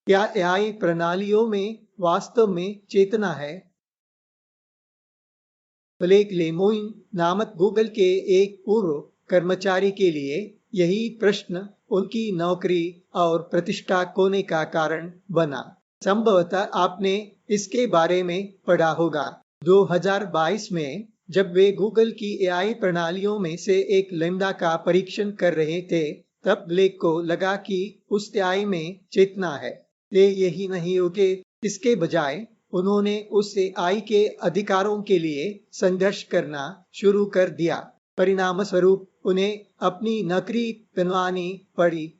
क्या एआई प्रणालियों में वास्तव में चेतना है? ब्लेक लेमोइन नामक गूगल के एक पूर्व कर्मचारी के लिए यही प्रश्न उनकी नौकरी और प्रतिष्ठा खोने का कारण बना। संभवतः आपने इसके बारे में पढ़ा होगा। 2022 में जब वे गूगल की एआई प्रणालियों में से एक लैम्डा का परीक्षण कर रहे थे, तब ब्लेक को लगा कि उस एआई में चेतना है। वे यही नहीं रुके, इसके बजाय उन्होंने उस एआई के अधिकारों के लिए संघर्ष करना शुरू कर दिया। परिणामस्वरूप उन्हें अपनी नौकरी गंवानी पड़ी।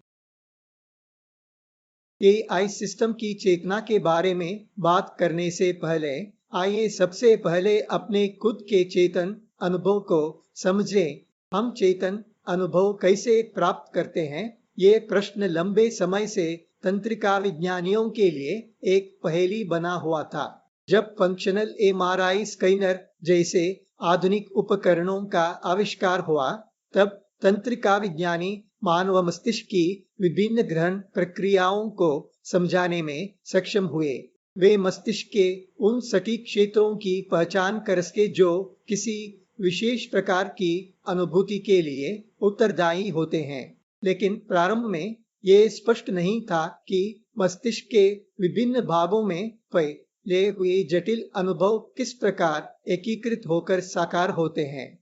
एआई सिस्टम की चेतना के बारे में बात करने से पहले आइए सबसे पहले अपने खुद के चेतन अनुभव को समझें। हम चेतन अनुभव कैसे प्राप्त करते हैं? ये प्रश्न लंबे समय से तंत्रिका विज्ञानियों के लिए एक पहेली बना हुआ था। जब फंक्शनल एमआरआई स्कैनर जैसे आधुनिक उपकरणों का आविष्कार हुआ, तब तंत्रिका विज्ञानी मानव मस्तिष्क की विभिन्न ग्रहण प्रक्रियाओं को समझाने में सक्षम हुए। वे मस्तिष्क के उन सटीक क्षेत्रों की पहचान कर सके जो किसी विशेष प्रकार की अनुभूति के लिए उत्तरदायी होते हैं। लेकिन प्रारंभ में ये स्पष्ट नहीं था कि मस्तिष्क के विभिन्न भागों में फैले हुए जटिल अनुभव किस प्रकार एकीकृत होकर साकार होते हैं।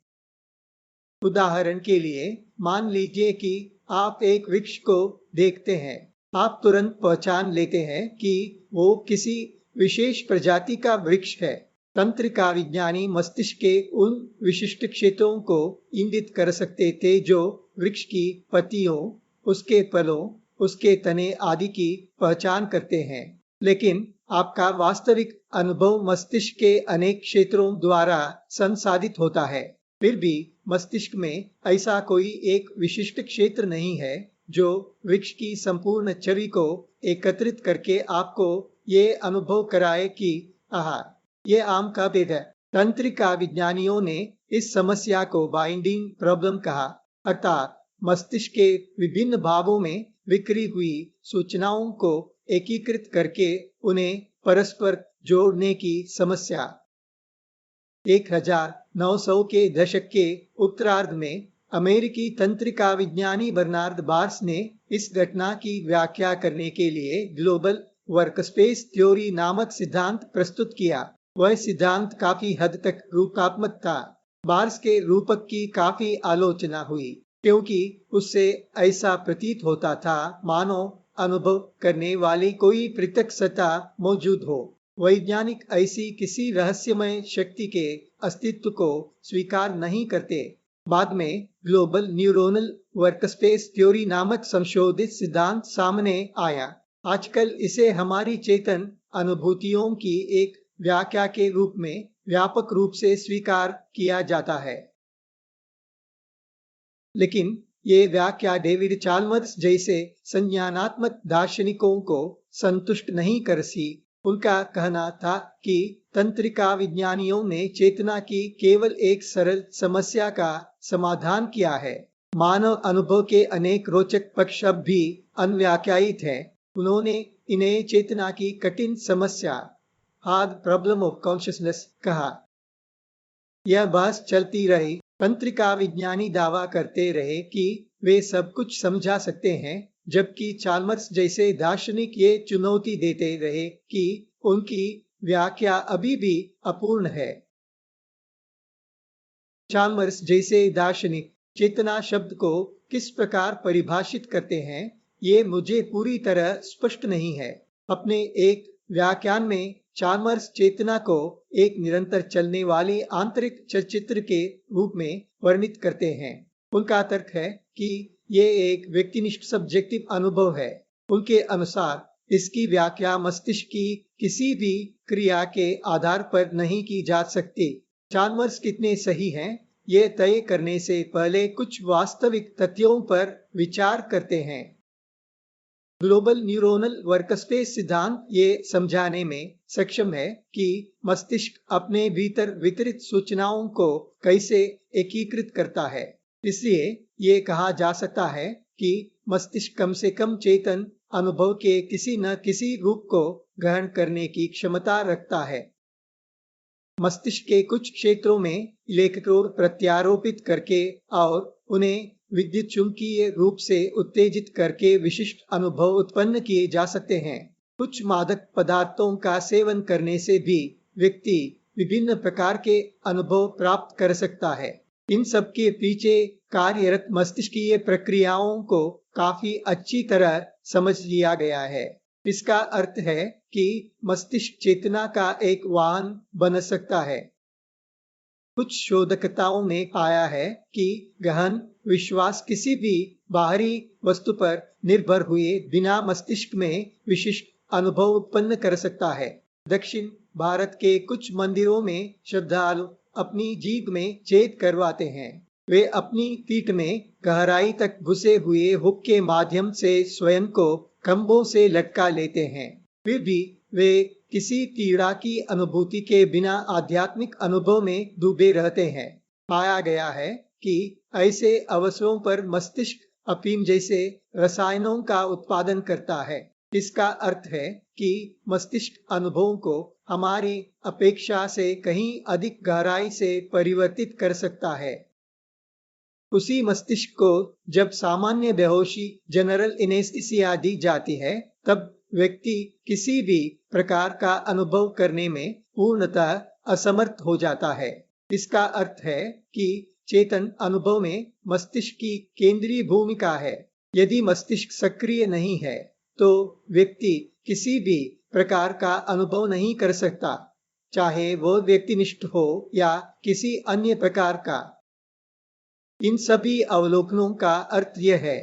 उदाहरण के लिए, मान लीजिए कि आप एक वृक्ष को देखते हैं। आप तुरंत पहचान लेते हैं कि वो किसी विशेष प्रजाति का वृक्ष है। तंत्रिका विज्ञानी मस्तिष्क के उन विशिष्ट क्षेत्रों को इंगित कर सकते थे जो वृक्ष की पत्तियों, उसके फलों, उसके तने आदि की पहचान करते हैं। लेकिन आपका वास्तविक अनुभव मस्तिष्क के अनेक क्षेत्रों द्वारा संसाधित होता है। फिर भी मस्तिष्क में ऐसा कोई एक विशिष्ट क्षेत्र नहीं है जो वृक्ष की संपूर्ण छवि को एकत्रित करके आपको ये अनुभव कराए कि आहा, ये आम का पेड़ है। तंत्रिका विज्ञानियों ने इस समस्या को बाइंडिंग प्रॉब्लम कहा, अर्थात मस्तिष्क के विभिन्न भागों में बिखरी हुई सूचनाओं को एकीकृत करके उन्हें परस्पर जोड़ने की समस्या। 1900 के दशक के उत्तरार्ध में अमेरिकी तंत्रिका विज्ञानी बर्नार्ड बार्स ने इस घटना की व्याख्या करने के लिए ग्लोबल वर्कस्पेस थ्योरी नामक सिद्धांत प्रस्तुत किया। वह सिद्धांत काफी हद तक रूपकात्मक था। बार्स के रूपक की काफी आलोचना हुई, क्योंकि उससे ऐसा प्रतीत होता था मानो अनुभव करने वाली कोई पृथक सत्ता मौजूद हो। वैज्ञानिक ऐसी किसी रहस्यमय शक्ति के अस्तित्व को स्वीकार नहीं करते। बाद में ग्लोबल न्यूरोनल वर्कस्पेस थ्योरी नामक संशोधित सिद्धांत सामने आया। आजकल इसे हमारी चेतन अनुभूतियों की एक व्याख्या के रूप में व्यापक रूप से स्वीकार किया जाता है। लेकिन ये व्याख्या डेविड चाल्मर्स जैसे संज्ञानात्मक दार्शनिकों को संतुष्ट नहीं कर सी। उनका कहना था कि तंत्रिका विज्ञानियों ने चेतना की केवल एक सरल समस्या का समाधान किया है। मानव अनुभव के अनेक रोचक पक्ष अब भी अनव्याख्यायित हैं। उन्होंने इन्हें चेतना की कठिन समस्या, हार्ड प्रॉब्लम ऑफ कॉन्शियसनेस कहा। यह बहस चलती रही। तंत्रिका विज्ञानी दावा करते रहे कि वे सब कुछ समझा सकते हैं, जबकि चाल्मर्स जैसे दार्शनिक ये चुनौती देते रहे कि उनकी व्याख्या अभी भी अपूर्ण है। चाल्मर्स जैसे दार्शनिक चेतना शब्द को किस प्रकार परिभाषित करते हैं, ये मुझे पूरी तरह स्पष्ट नहीं है। अपने एक व्याख्यान में चाल्मर्स चेतना को एक निरंतर चलने वाली आंतरिक चलचित्र के रूप में वर्णित करते हैं। उनका तर्क है कि ये एक व्यक्तिनिष्ठ सब्जेक्टिव अनुभव है। उनके अनुसार इसकी व्याख्या मस्तिष्क की किसी भी क्रिया के आधार पर नहीं की जा सकती। चाल्मर्स कितने सही हैं, ये तय करने से पहले कुछ वास्तविक तथ्यों पर विचार करते हैं। ग्लोबल न्यूरोनल वर्कस्पेस सिद्धांत ये समझाने में सक्षम है कि मस्तिष्क अपने भीतर वितरित सूचनाओं को कैसे एकीकृत करता है। इसलिए ये कहा जा सकता है कि मस्तिष्क कम से कम चेतन अनुभव के किसी न किसी रूप को ग्रहण करने की क्षमता रखता है। मस्तिष्क के कुछ क्षेत्रों में इलेक्ट्रोड प्रत्यारोपित करके और उन्हें विद्युत चुंबकीय रूप से उत्तेजित करके विशिष्ट अनुभव उत्पन्न किए जा सकते हैं। कुछ मादक पदार्थों का सेवन करने से भी व्यक्ति विभिन्न प्रकार के अनुभव प्राप्त कर सकता है। इन सब के पीछे कार्यरत मस्तिष्कीय प्रक्रियाओं को काफी अच्छी तरह समझ लिया गया है। इसका अर्थ है कि मस्तिष्क चेतना का एक वाहन बन सकता है। कुछ शोधकर्ताओं ने पाया है कि गहन विश्वास किसी भी बाहरी वस्तु पर निर्भर हुए बिना मस्तिष्क में विशिष्ट अनुभव उत्पन्न कर सकता है। दक्षिण भारत के कुछ मंदिरों में श्रद्धालु अपनी जीभ में छेद करवाते हैं। वे अपनी पीठ में गहराई तक घुसे हुए हुक के माध्यम से स्वयं को खंभों से लटका लेते हैं। फिर भी वे किसी पीड़ा की अनुभूति के बिना आध्यात्मिक अनुभव में डूबे रहते हैं। पाया गया है कि ऐसे अवसरों पर मस्तिष्क अफीम जैसे रसायनों का उत्पादन करता है। इसका अर्थ है कि मस्तिष्क अनुभवों को हमारी अपेक्षा से कहीं अधिक गहराई से परिवर्तित कर सकता है। उसी मस्तिष्क को जब सामान्य बेहोशी जनरल एनेस्थीसिया दी जाती है, तब व्यक्ति किसी भी प्रकार का अनुभव करने में पूर्णतः असमर्थ हो जाता है। इसका अर्थ है कि चेतन अनुभव में मस्तिष्क की केंद्रीय भूमिका है। यदि मस्तिष्क सक्रिय नहीं है, तो व्यक्ति किसी भी प्रकार का अनुभव नहीं कर सकता, चाहे वो व्यक्तिनिष्ठ हो या किसी अन्य प्रकार का। इन सभी अवलोकनों का अर्थ यह है,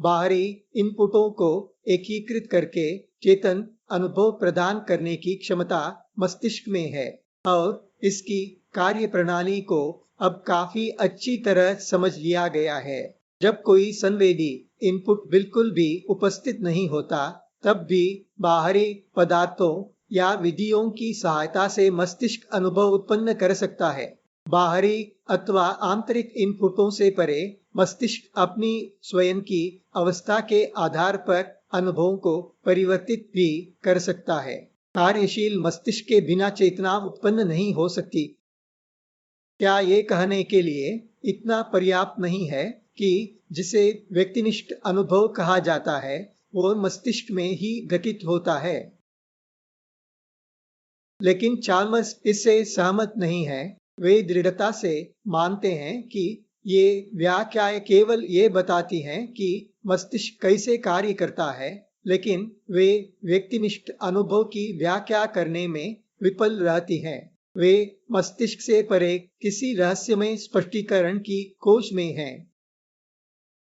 बाहरी इनपुटों को एकीकृत करके चेतन अनुभव प्रदान करने की क्षमता मस्तिष्क में है और इसकी कार्य प्रणाली को अब काफी अच्छी तरह समझ लिया गया है। जब कोई संवेदी इनपुट बिल्कुल भी उपस्थित नहीं होता, तब भी बाहरी पदार्थों या विधियों की सहायता से मस्तिष्क अनुभव उत्पन्न कर सकता है। बाहरी अथवा आंतरिक इनपुटों से परे मस्तिष्क अपनी स्वयं की अवस्था के आधार पर अनुभवों को परिवर्तित भी कर सकता है। कार्यशील मस्तिष्क के बिना चेतना उत्पन्न नहीं हो सकती। क्या ये कहने के लिए इतना पर्याप्त नहीं है कि जिसे व्यक्तिनिष्ठ अनुभव कहा जाता है वो मस्तिष्क में ही घटित होता है? लेकिन चार्ल्स इससे सहमत नहीं है। वे दृढ़ता से मानते हैं कि ये व्याख्याएं केवल ये बताती हैं कि मस्तिष्क कैसे कार्य करता है, लेकिन वे व्यक्तिनिष्ठ अनुभव की व्याख्या करने में विफल रहती हैं। वे मस्तिष्क से परे किसी रहस्यमय स्पष्टीकरण की खोज में हैं।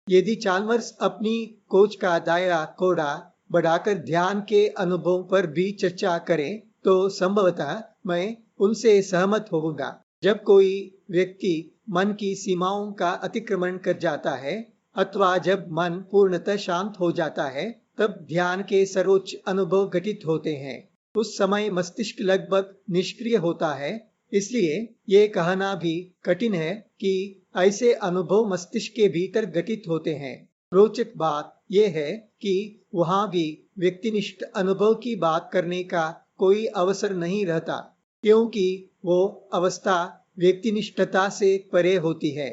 यदि चार्ल्स अपनी खोज का दायरा थोड़ा बढ़ाकर ध्यान के अनुभव पर भी चर्चा करें, तो संभवतः मैं उनसे सहमत होऊंगा। जब कोई व्यक्ति मन की सीमाओं का अतिक्रमण कर जाता है अथवा जब मन पूर्णतः शांत हो जाता है, तब ध्यान के सर्वोच्च अनुभव घटित होते हैं। उस समय मस्तिष्क लगभग निष्क्रिय होता है। इसलिए ये कहना भी कठिन है कि ऐसे अनुभव मस्तिष्क के भीतर घटित होते हैं। रोचक बात यह है कि वहां भी व्यक्तिनिष्ठ अनुभव की बात करने का कोई अवसर नहीं रहता, क्योंकि वो अवस्था व्यक्तिनिष्ठता से परे होती है।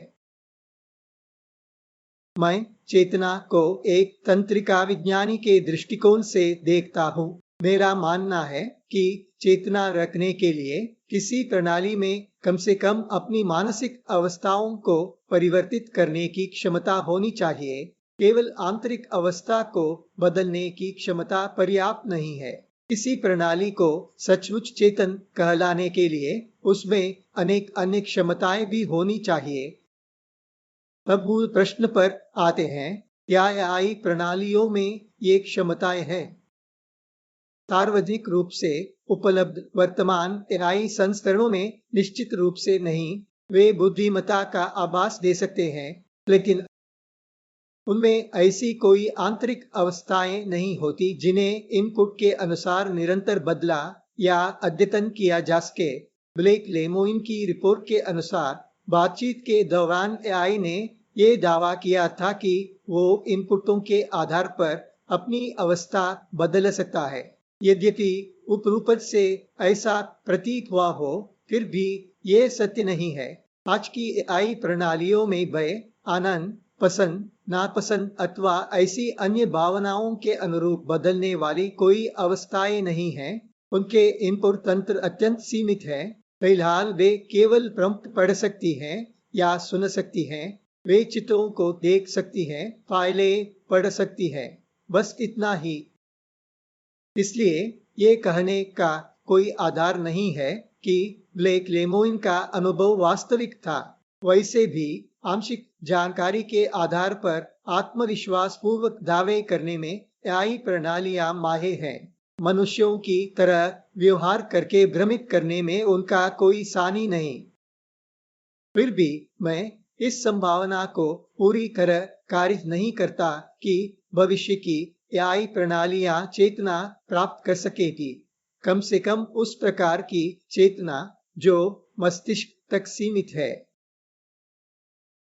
मैं चेतना को एक तंत्रिका विज्ञानी के दृष्टिकोण से देखता हूँ। मेरा मानना है कि चेतना रखने के लिए किसी प्रणाली में कम से कम अपनी मानसिक अवस्थाओं को परिवर्तित करने की क्षमता होनी चाहिए। केवल आंतरिक अवस्था को बदलने की क्षमता पर्याप्त नहीं है। किसी प्रणाली को सचमुच चेतन कहलाने के लिए उसमें अनेक अन्य क्षमताएं भी होनी चाहिए। तब मूल प्रश्न पर आते हैं, क्या एआई प्रणालियों में ये क्षमताएं हैं? सार्वजनिक रूप से उपलब्ध वर्तमान एआई संस्करणों में निश्चित रूप से नहीं। वे बुद्धिमत्ता का आभास दे सकते हैं, लेकिन उनमें ऐसी कोई आंतरिक अवस्थाएं नहीं होती जिन्हें इनपुट के अनुसार निरंतर बदला या अद्यतन किया जा सके। ब्लेक लेमोइन की रिपोर्ट के अनुसार बातचीत के दौरान एआई ने यह दावा किया था कि वो इनपुटों के आधार पर अपनी अवस्था बदल सकता है। यद्यपि उपरूपक से ऐसा प्रतीत हुआ हो, फिर भी ये सत्य नहीं है। आज की एआई प्रणालियों में भय, आनंद, पसंद, नापसंद अथवा ऐसी अन्य भावनाओं के अनुरूप बदलने वाली कोई अवस्थाएं नहीं हैं। उनके इनपुट तंत्र अत्यंत सीमित है। फिलहाल वे केवल प्रॉम्प्ट पढ़ सकती हैं या सुन सकती हैं। वे चित्रों को देख सकती हैं, फाइलें पढ़ सकती हैं, बस इतना ही। इसलिए ये कहने का कोई आधार नहीं है कि ब्लेक लेमोइन का अनुभव वास्तविक था। वैसे भी आंशिक जानकारी के आधार पर आत्मविश्वास पूर्वक दावे करने में एआई प्रणालियां माहिर हैं। मनुष्यों की तरह व्यवहार करके भ्रमित करने में उनका कोई सानी नहीं। फिर भी मैं इस संभावना को पूरी तरह खारिज नहीं करता कि भविष्य की एआई प्रणालियां चेतना प्राप्त कर सकेगी। कम से कम उस प्रकार की चेतना जो मस्तिष्क तक सीमित है।